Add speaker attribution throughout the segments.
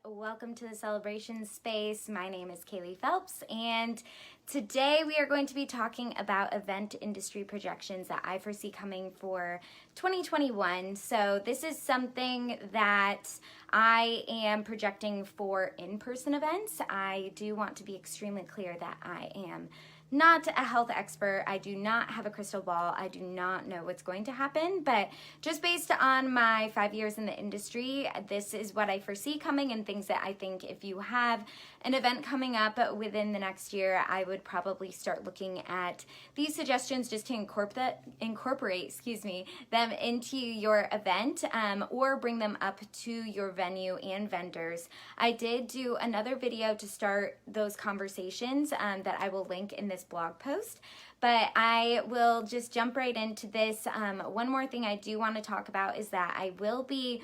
Speaker 1: welcome to the celebration space. My name is Kaylee Phelps, and today we are going to be talking about event industry projections that I foresee coming for 2021. So this is something that I am projecting for in-person events. I do want to be extremely clear that I am not a health expert. I do not have a crystal ball. I do not know what's going to happen, but just based on my 5 years in the industry, this is what I foresee coming and things that I think if you have an event coming up within the next year, I would probably start looking at these suggestions just to incorporate them into your event or bring them up to your venue and vendors. I did do another video to start those conversations that I will link in this blog post, but I will just jump right into this. One more thing I do want to talk about is that I will be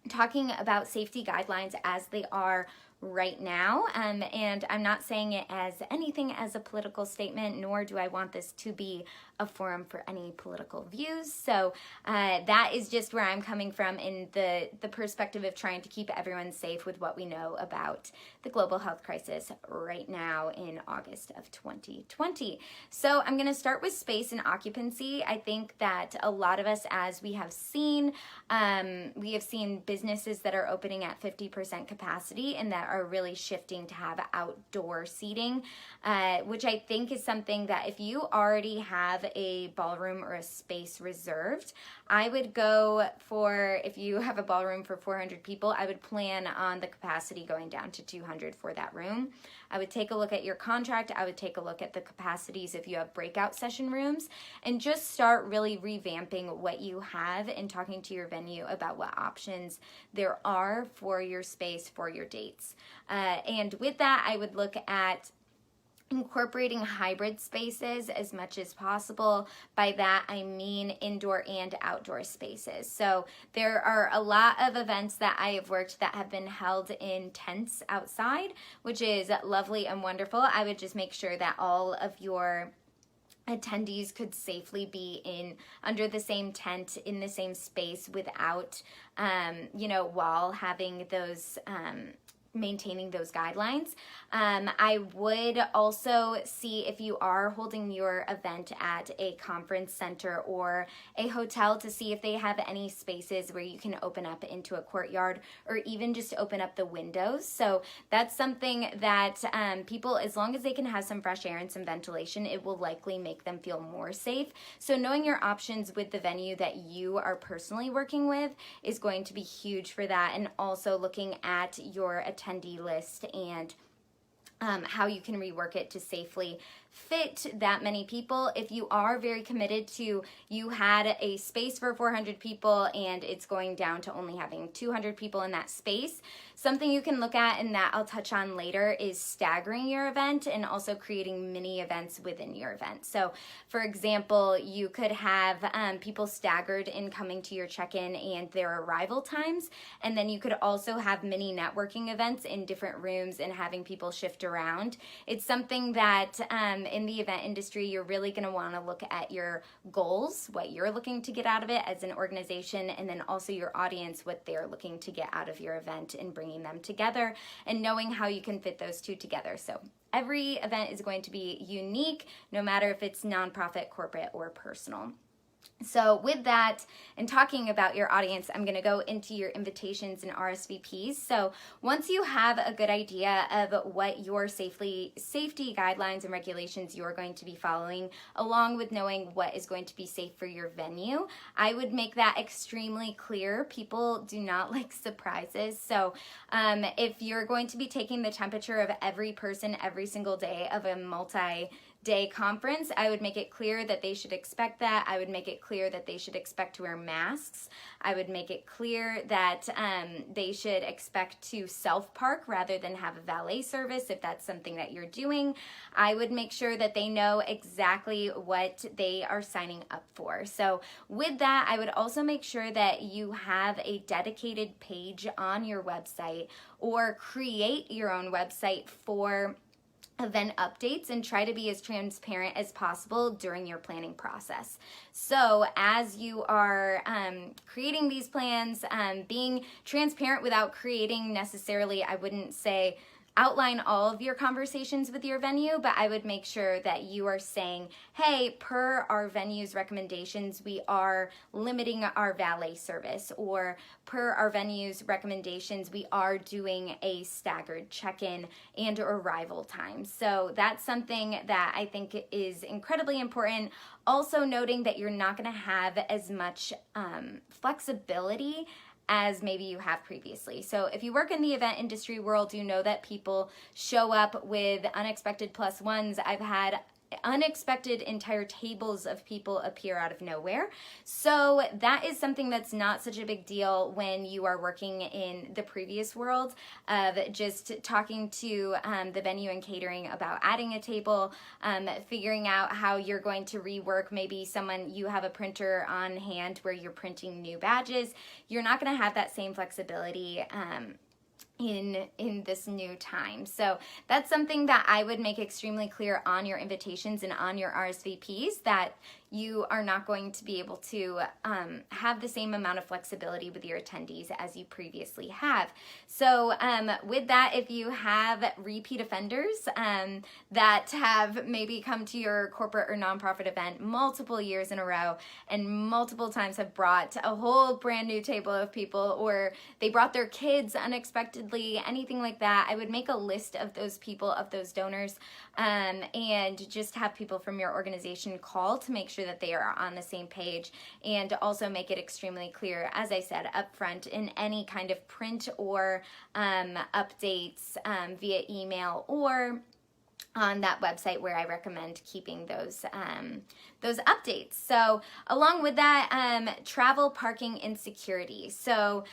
Speaker 1: talking about safety guidelines as they are right now, and I'm not saying it as anything as a political statement, nor do I want this to be a forum for any political views. So that is just where I'm coming from in the perspective of trying to keep everyone safe with what we know about the global health crisis right now in August of 2020. So I'm going to start with space and occupancy. I think that a lot of us, as we have seen businesses that are opening at 50% capacity and that are really shifting to have outdoor seating, which I think is something that if you already have a ballroom or a space reserved, I would go for, if you have a ballroom for 400 people, I would plan on the capacity going down to 200 for that room. I would take a look at your contract. I would take a look at the capacities if you have breakout session rooms and just start really revamping what you have and talking to your venue about what options there are for your space, for your dates. And with that, I would look at incorporating hybrid spaces as much as possible. By that, I mean indoor and outdoor spaces. So there are a lot of events that I have worked that have been held in tents outside, which is lovely and wonderful. I would just make sure that all of your attendees could safely be under the same tent in the same space without, while having those maintaining those guidelines. I would also see if you are holding your event at a conference center or a hotel to see if they have any spaces where you can open up into a courtyard or even just open up the windows. So that's something that people, as long as they can have some fresh air and some ventilation, it will likely make them feel more safe. So knowing your options with the venue that you are personally working with is going to be huge for that, and also looking at your attendee list and how you can rework it to safely fit that many people. If you are very committed to, you had a space for 400 people and it's going down to only having 200 people in that space, something you can look at, and that I'll touch on later, is staggering your event and also creating mini events within your event. So for example, you could have people staggered in coming to your check-in and their arrival times, and then you could also have mini networking events in different rooms and having people shift around. It's something that in the event industry, you're really going to want to look at your goals, what you're looking to get out of it as an organization, and then also your audience, what they're looking to get out of your event, and bringing them together and knowing how you can fit those two together. So every event is going to be unique, no matter if it's nonprofit, corporate, or personal. So with that, and talking about your audience, I'm going to go into your invitations and RSVPs. So once you have a good idea of what your safety guidelines and regulations you're going to be following, along with knowing what is going to be safe for your venue, I would make that extremely clear. People do not like surprises. So if you're going to be taking the temperature of every person every single day of a multi-day conference, I would make it clear that they should expect that. I would make it clear that they should expect to wear masks. I would make it clear that they should expect to self-park rather than have a valet service if that's something that you're doing. I would make sure that they know exactly what they are signing up for. So with that, I would also make sure that you have a dedicated page on your website, or create your own website for event updates and try to be as transparent as possible during your planning process. So as you are creating these plans, being transparent without creating necessarily, I wouldn't say outline all of your conversations with your venue, but I would make sure that you are saying, hey, per our venue's recommendations, we are limiting our valet service, or per our venue's recommendations, we are doing a staggered check-in and arrival time. So that's something that I think is incredibly important. Also noting that you're not going to have as much flexibility as maybe you have previously. So if you work in the event industry world, you know that people show up with unexpected plus ones. I've had unexpected entire tables of people appear out of nowhere. So that is something that's not such a big deal when you are working in the previous world of just talking to the venue and catering about adding a table, figuring out how you're going to rework. Maybe you have a printer on hand where you're printing new badges. You're not going to have that same flexibility in this new time. So that's something that I would make extremely clear on your invitations and on your RSVPs, that you are not going to be able to have the same amount of flexibility with your attendees as you previously have. So with that, if you have repeat offenders that have maybe come to your corporate or nonprofit event multiple years in a row and multiple times have brought a whole brand new table of people, or they brought their kids unexpectedly, anything like that, I would make a list of those people, of those donors, and just have people from your organization call to make sure that they are on the same page, and also make it extremely clear, as I said, upfront in any kind of print or updates via email or on that website where I recommend keeping those updates. So along with that, travel, parking, and security. So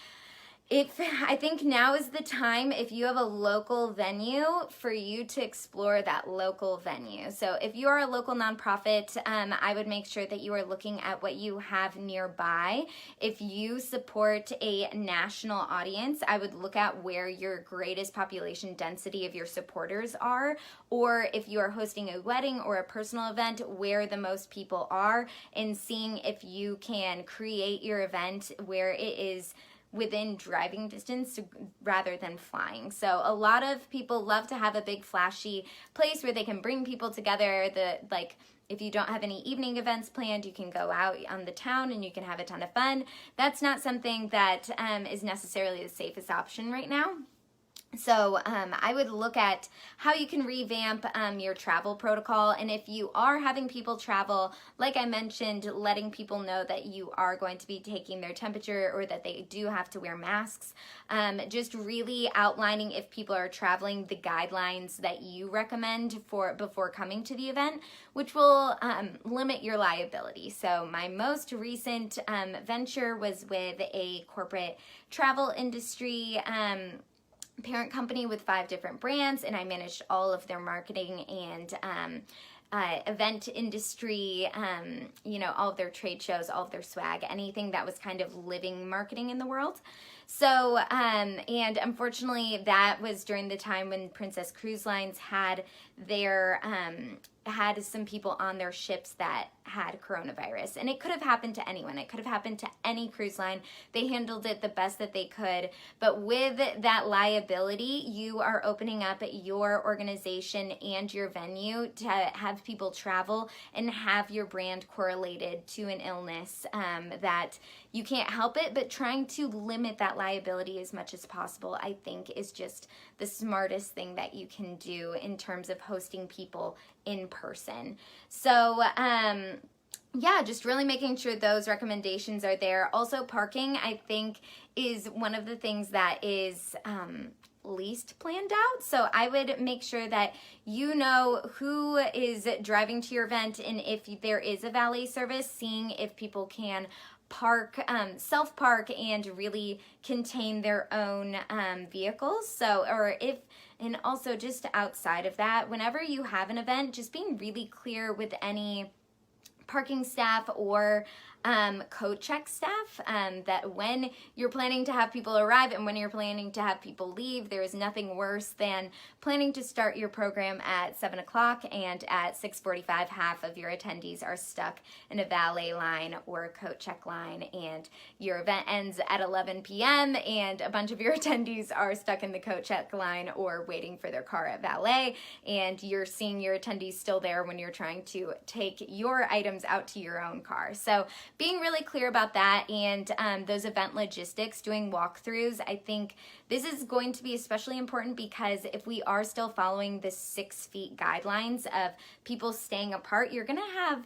Speaker 1: I think now is the time, if you have a local venue, for you to explore that local venue. So if you are a local nonprofit, I would make sure that you are looking at what you have nearby. If you support a national audience, I would look at where your greatest population density of your supporters are, or if you are hosting a wedding or a personal event, where the most people are, and seeing if you can create your event where it is within driving distance rather than flying. So a lot of people love to have a big flashy place where they can bring people together. If you don't have any evening events planned, you can go out on the town and you can have a ton of fun. That's not something that is necessarily the safest option right now. So I would look at how you can revamp your travel protocol. And if you are having people travel, like I mentioned, letting people know that you are going to be taking their temperature or that they do have to wear masks. Just really outlining, if people are traveling, the guidelines that you recommend before coming to the event, which will limit your liability. So my most recent venture was with a corporate travel industry parent company with 5 different brands, and I managed all of their marketing and event industry, all of their trade shows, all of their swag, anything that was kind of living marketing in the world. So, and unfortunately that was during the time when Princess Cruise Lines had had some people on their ships that had coronavirus, and it could have happened to anyone. It could have happened to any cruise line. They handled it the best that they could, but with that liability, you are opening up your organization and your venue to have people travel and have your brand correlated to an illness that you can't help it, but trying to limit that liability as much as possible, I think, is just the smartest thing that you can do in terms of hosting people in person. So, just really making sure those recommendations are there. Also, parking, I think, is one of the things that is least planned out. So I would make sure that you know who is driving to your event, and if there is a valet service, seeing if people can self-park and really contain their own vehicles. And also just outside of that, whenever you have an event, just being really clear with any parking staff or coat check staff, that when you're planning to have people arrive and when you're planning to have people leave, there is nothing worse than planning to start your program at 7 o'clock and at 6:45 half of your attendees are stuck in a valet line or a coat check line, and your event ends at 11 p.m. and a bunch of your attendees are stuck in the coat check line or waiting for their car at valet, and you're seeing your attendees still there when you're trying to take your items out to your own car. So being really clear about that, and those event logistics, doing walkthroughs, I think this is going to be especially important because if we are still following the 6 feet guidelines of people staying apart, you're gonna have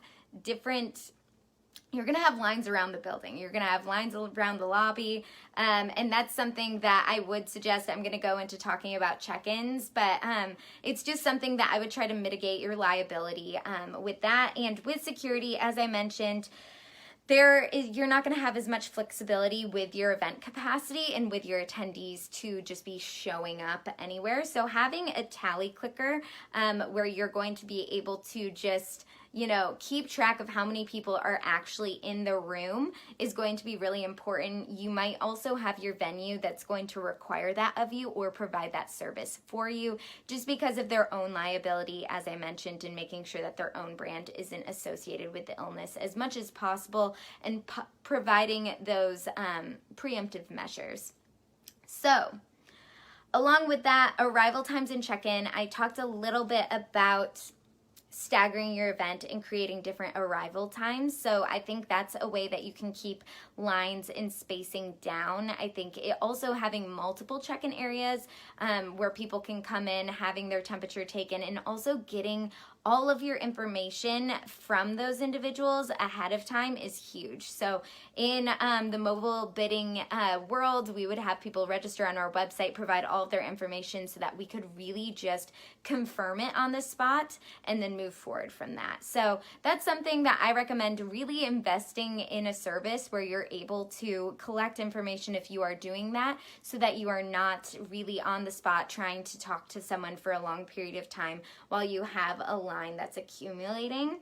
Speaker 1: lines around the building. You're going to have lines around the lobby. And that's something that I would suggest. I'm going to go into talking about check-ins, but it's just something that I would try to mitigate your liability with that. And with security, as I mentioned, you're not going to have as much flexibility with your event capacity and with your attendees to just be showing up anywhere. So having a tally clicker where you're going to be able to just keep track of how many people are actually in the room is going to be really important. You might also have your venue that's going to require that of you or provide that service for you just because of their own liability, as I mentioned, and making sure that their own brand isn't associated with the illness as much as possible and providing those preemptive measures. So, along with that, arrival times and check-in, I talked a little bit about staggering your event and creating different arrival times. So I think that's a way that you can keep lines and spacing down. I think also having multiple check-in areas where people can come in, having their temperature taken, and also getting all of your information from those individuals ahead of time is huge. So in the mobile bidding world, we would have people register on our website, provide all of their information so that we could really just confirm it on the spot and then move forward from that. So that's something that I recommend, really investing in a service where you're able to collect information if you are doing that, so that you are not really on the spot trying to talk to someone for a long period of time while you have a line that's accumulating.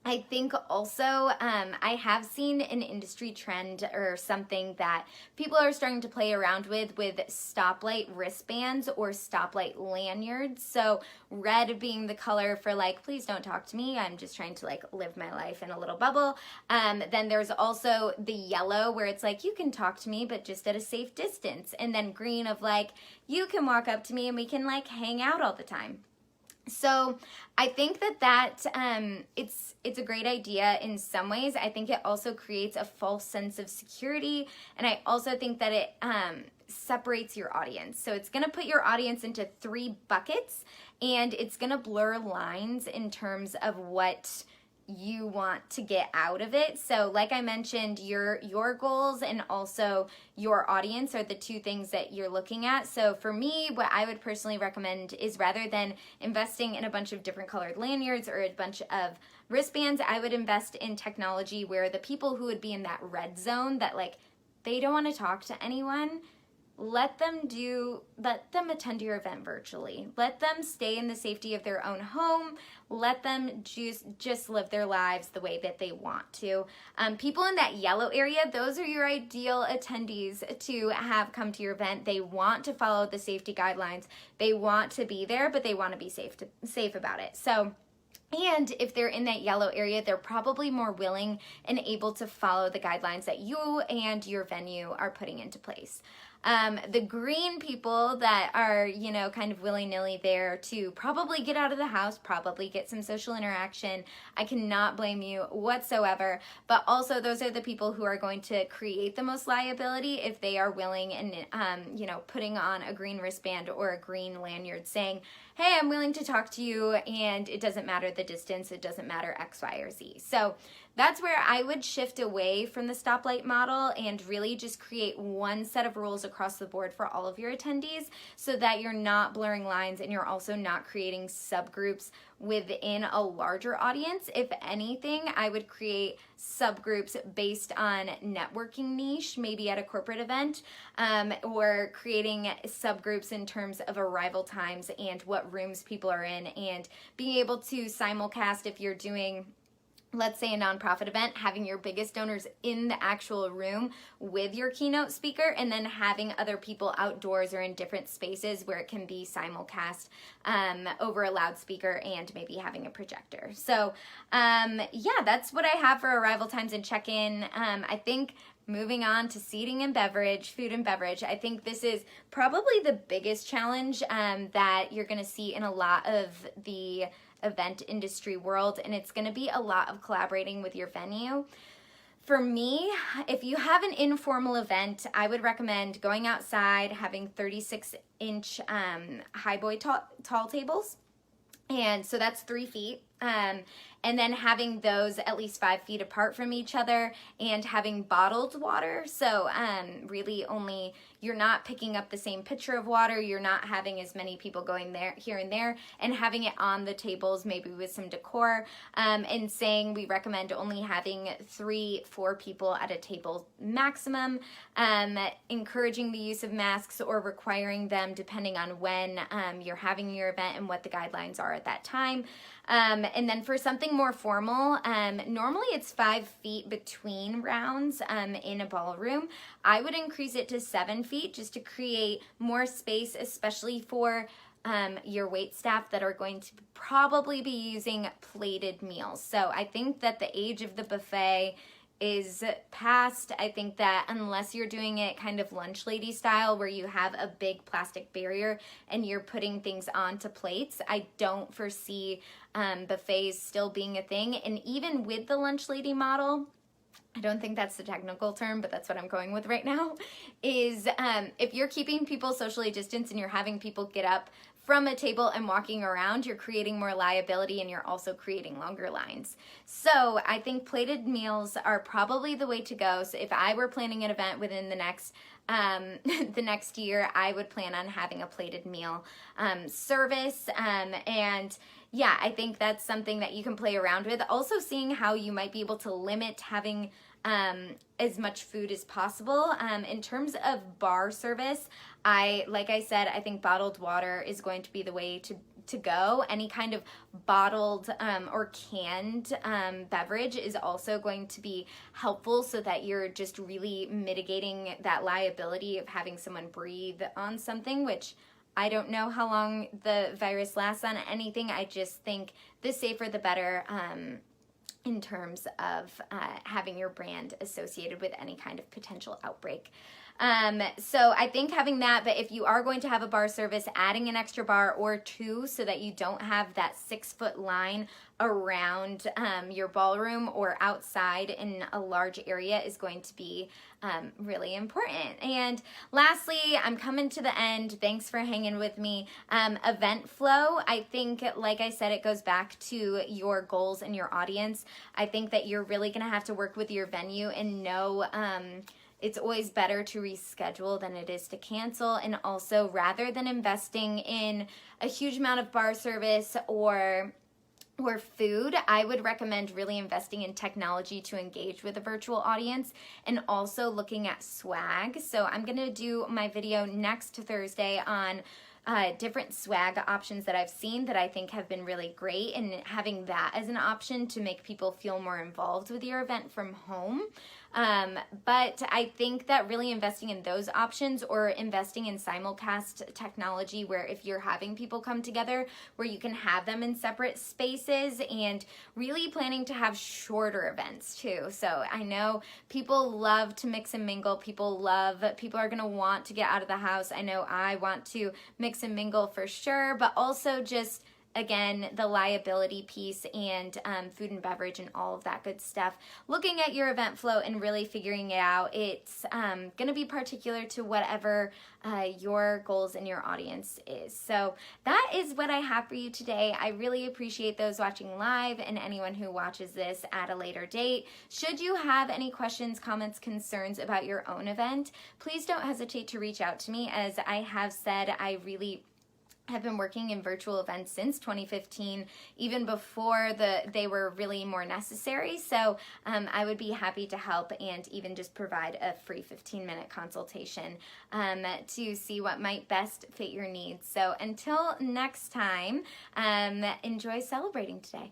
Speaker 1: I think also I have seen an industry trend or something that people are starting to play around with stoplight wristbands or stoplight lanyards. So red being the color for please don't talk to me, I'm just trying to live my life in a little bubble. Then there's also the yellow where it's you can talk to me but just at a safe distance. And then green of you can walk up to me and we can hang out all the time. So I think that it's a great idea in some ways. I think it also creates a false sense of security, and I also think that it separates your audience. So it's going to put your audience into 3 buckets, and it's going to blur lines in terms of what you want to get out of it. So like I mentioned, your goals and also your audience are the 2 things that you're looking at. So for me, what I would personally recommend is, rather than investing in a bunch of different colored lanyards or a bunch of wristbands, I would invest in technology where the people who would be in that red zone that they don't want to talk to anyone, let them attend your event virtually. Let them stay in the safety of their own home. Let them just live their lives the way that they want to. People in that yellow area, those are your ideal attendees to have come to your event. They want to follow the safety guidelines. They want to be there, but they want to be safe about it. So, and if they're in that yellow area, they're probably more willing and able to follow the guidelines that you and your venue are putting into place. The green people that are, kind of willy-nilly there to probably get out of the house, probably get some social interaction. I cannot blame you whatsoever. But also those are the people who are going to create the most liability if they are willing and, putting on a green wristband or a green lanyard saying, hey, I'm willing to talk to you, and it doesn't matter the distance, it doesn't matter X, Y, or Z. So that's where I would shift away from the stoplight model and really just create one set of rules across the board for all of your attendees, so that you're not blurring lines and you're also not creating subgroups within a larger audience. If anything, I would create subgroups based on networking niche, maybe at a corporate event, or creating subgroups in terms of arrival times and what rooms people are in, and being able to simulcast if you're doing let's say a nonprofit event, having your biggest donors in the actual room with your keynote speaker, and then having other people outdoors or in different spaces where it can be simulcast over a loudspeaker and maybe having a projector. So yeah, that's what I have for arrival times and check-in. I think moving on to seating and beverage, food and beverage, I think this is probably the biggest challenge that you're going to see in a lot of the event industry world, and it's going to be a lot of collaborating with your venue. For me, if you have an informal event, I would recommend going outside, having 36-inch highboy tall tables, and so that's 3 feet. And then having those at least 5 feet apart from each other, and having bottled water. So really only, you're not picking up the same pitcher of water, you're not having as many people going there, here and there, and having it on the tables, maybe with some decor, and saying we recommend only having 3-4 people at a table maximum, encouraging the use of masks or requiring them depending on when you're having your event and what the guidelines are at that time. And then for something more formal, normally it's 5 feet between rounds in a ballroom. I would increase it to 7 feet just to create more space, especially for your wait staff that are going to probably be using plated meals. So I think that the age of the buffet is past. I think that unless you're doing it kind of lunch lady style where you have a big plastic barrier and you're putting things onto plates, I don't foresee buffets still being a thing. And even with the lunch lady model, I don't think that's the technical term, but that's what I'm going with right now, is if you're keeping people socially distanced and you're having people get up from a table and walking around, you're creating more liability and you're also creating longer lines. So I think plated meals are probably the way to go. So if I were planning an event within the next year, I would plan on having a plated meal service. And yeah, I think that's something that you can play around with. Also seeing how you might be able to limit having as much food as possible. In terms of bar service, like I said, I think bottled water is going to be the way to go. Any kind of bottled or canned beverage is also going to be helpful so that you're just really mitigating that liability of having someone breathe on something, which I don't know how long the virus lasts on anything. I just think the safer the better in terms of having your brand associated with any kind of potential outbreak. So I think having that, but if you are going to have a bar service, adding an extra bar or 2 so that you don't have that 6-foot line around your ballroom or outside in a large area is going to be really important. And lastly, I'm coming to the end. Thanks for hanging with me. Event flow, I think, like I said, it goes back to your goals and your audience. I think that you're really going to have to work with your venue and know it's always better to reschedule than it is to cancel. And also, rather than investing in a huge amount of bar service or food, I would recommend really investing in technology to engage with a virtual audience and also looking at swag. So I'm going to do my video next Thursday on different swag options that I've seen that I think have been really great, and having that as an option to make people feel more involved with your event from home. But I think that really investing in those options or investing in simulcast technology where if you're having people come together where you can have them in separate spaces, and really planning to have shorter events too. So I know people love to mix and mingle. People are going to want to get out of the house. I know I want to mix and mingle for sure, but also just again, the liability piece and food and beverage and all of that good stuff. Looking at your event flow and really figuring it out, it's going to be particular to whatever your goals and your audience is. So that is what I have for you today. I really appreciate those watching live and anyone who watches this at a later date. Should you have any questions, comments, concerns about your own event, please don't hesitate to reach out to me. As I have said, I really have been working in virtual events since 2015, even before they were really more necessary. So I would be happy to help and even just provide a free 15-minute consultation to see what might best fit your needs. So until next time, enjoy celebrating today.